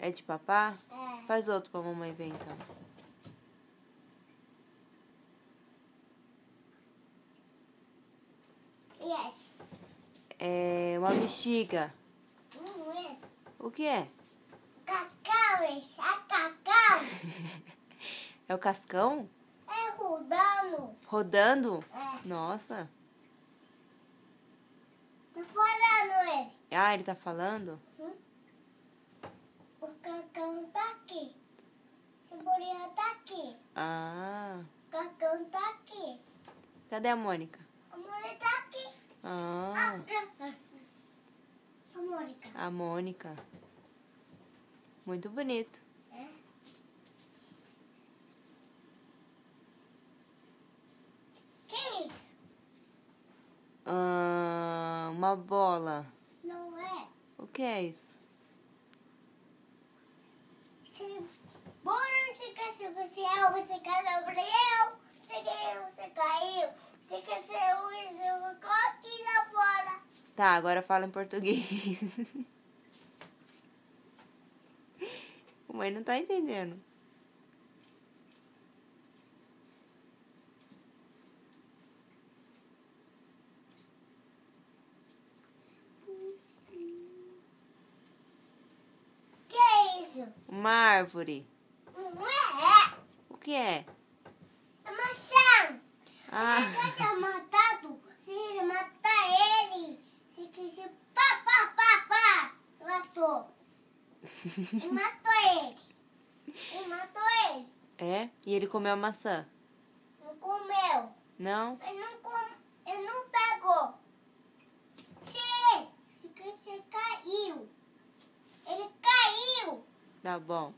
É de papá? É. Faz outro pra mamãe ver, então. Yes. É uma bexiga. Não é. O que é? Cacau, esse é cacau. É o cascão? É rodando. Rodando? É. Nossa. Tô falando ele. Ah, ele tá falando? O cacau tá aqui. Cebolinha tá aqui. Ah. O cacau tá aqui. Cadê a Mônica? A Mônica tá aqui. Ah, A Mônica. a Mônica. Muito bonito. É. Que é isso? Uma bola. Não é. O que é isso? Bora, você caiu, você caiu, você caiu, você caiu, você ficou aqui lá fora. Tá, agora fala em português. Mãe não tá entendendo. Que é isso? Uma árvore. Não é. O que é? É maçã. Ah, Ele quer matado. Se ele matar ele, se quiser pá, matou. Ele matou ele. Ele matou ele. é? E ele comeu a maçã? Não comeu. Não? Ele não pegou. Se você caiu. Ele caiu. Tá bom.